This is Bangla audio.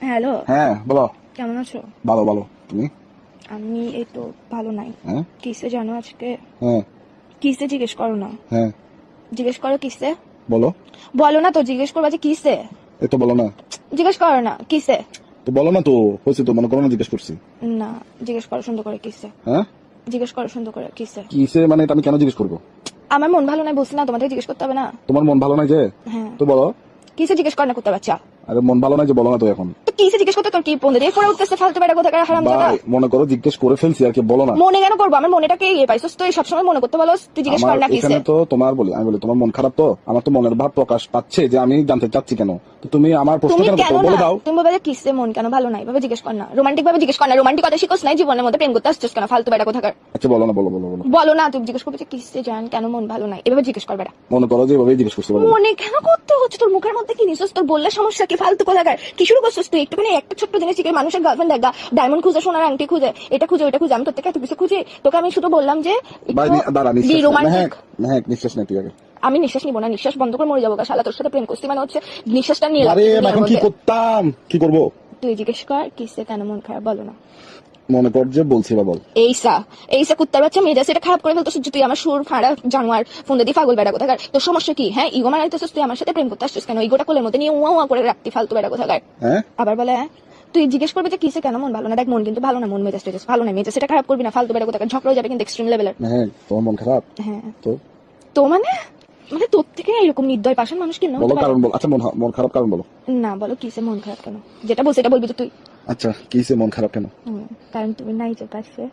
হ্যালো, হ্যাঁ বলো। কেমন আছো? ভালো ভালো, তুমি? আমি এই তো ভালো নাই। হ্যাঁ কিসে জানো আজকে? হ্যাঁ কিসে জিজ্ঞেস করো না, হ্যাঁ জিজ্ঞেস করো কিসে। বলো। বলো না তো, জিজ্ঞেস করবা যে কিসে। এই তো বলো না। জিজ্ঞেস করো না কিসে। তো বলো না তো, হয়েছে তো, মনে করো না জিজ্ঞেস করছি। না, জিজ্ঞেস করো সুন্দর করে কিসে। হ্যাঁ জিজ্ঞেস করো সুন্দর করে কিসে। কিসে মানে এটা আমি কেন জিজ্ঞেস করবো? আমার মন ভালো নাই বলছি না, তোমাদের জিজ্ঞেস করতে হবে না। তোমার মন ভালো নাই যে? হ্যাঁ, তো বলো। কিসে জিজ্ঞেস কর না করতে বাচ্চা। আরে মন ভালো নাই যে, বলো না তো এখন। তো কিসে জিজ্ঞেস করতে তোর কি পন্দে দিয়ে পড়ে উঠতেছে ফালতু বেড়া কোথাকার হারাম জায়গা। ভাই মনে করো জিজ্ঞেস করে ফেলছি আর কি, বলো না। মনে কেন করবো? আমার মনেটাকে ইয়ে পাইছিস তুই সবসময় মনে করতে বলো, তুই জিজ্ঞেস আমার কর না কিসে। এখানে তো তোমার বলি, আমি বলি তোমার মন খারাপ, তো আমার তো মনের ভাব প্রকাশ পাচ্ছে যে আমি জানতে চাচ্ছি কেন। তো তুমি আমার প্রশ্ন তুমি কেন কেন বলে না, দাও। তুমি বলে কিসে মন কেন ভালো নাই ভাবে জিজ্ঞেস কর না, রোমান্টিক ভাবে জিজ্ঞেস কর না। রোমান্টিক কথা শিখোস নাই জীবনের মধ্যে, প্রেম করতে আসছিস কেন ফালতু বেড়া কোথাকার। আচ্ছা বলো না, বলো বলো বলো। বলো না, তুমি জিজ্ঞেস করবে যে কিসে জান কেন মন ভালো নাই, এভাবে জিজ্ঞেস কর বেড়া। মনে করো যে এভাবেই জিজ্ঞেস করছি, বলো। মনে কেন করতে হচ্ছে? তোর মুখের মধ্যে কি নিছিস? তোর বললে সমস্যা কি? ফালতু কোথাকার কি শুরু করছিস তুই? একটুখানি একটা ছোট্ট জিনিস শিখে মানুষের গার্লফ্রেন্ড দেখা, ডায়মন্ড খুঁজে, সোনার আংটি খুঁজে, এটা খুঁজে ওইটা খুঁজে, আমি তোর থেকে এত কিছু খুঁজি। তোকে আমি শুধু বললাম যে ভাই দাঁড়া, নিঃশ্বাস রোমান্টিক। হ্যাঁ নিঃশ্বাস নেই তুই আগে। আমি নিঃশ্বাস নিবো না, নিঃশ্বাস বন্ধ করে মরে যাবো। শালা তোর সাথে প্রেম করছি মানে হচ্ছে নিঃশ্বাসটা নিয়ে আরে এখন কি করতাম, কি করবো? তুই জিজ্ঞেস কর কিসে কেন মন খারাপ, বলো না। মনে কর যে বলছি বা বল। এইসা কুত্তার বাচ্চা মেজাজ এটা খারাপ করে ফেলতেছিস যে তুই আমার সুর ফাঁড়া জানোয়ার ফোন দিয়ে পাগল বেড়া কোথাকার। তোর সমস্যা কি? হ্যাঁ, ইগো মারাইতেছিস তুই আমার সাথে প্রেম করতে আসছিস কেন? ইগোটা কোলের মধ্যে নিয়ে উয়া উয়া করে রাখতি ফালতু বেড়া কোথাকার। হ্যাঁ আবার বলে হ্যাঁ, তুই জিজ্ঞেস করবে যে কিসে কেন মন ভালো না। দেখ মন কিন্তু ভালো না, মন মেজাজ টেজাজ ভালো না, মেজাজ সেটা খারাপ করবি না ফালতু বেড়া কোথাকার, ঝগড়া হয়ে যাবে কিন্তু এক্সট্রিম লেভেলের। হ্যাঁ তোমার মন খারাপ হ্যাঁ তো? তো মানে মানে তোর থেকে এরকম নির্দয় পাষাণ মানুষ কেন বলো হতে পারে? কারণ বল। আচ্ছা মন খারাপ কারণ বলো। না বলো কিসে মন খারাপ কেন, যেটা বলছে এটা বলবি তো তুই। আচ্ছা কিসে মন খারাপ কেন? কারণ তুমি নাই যে পাশে।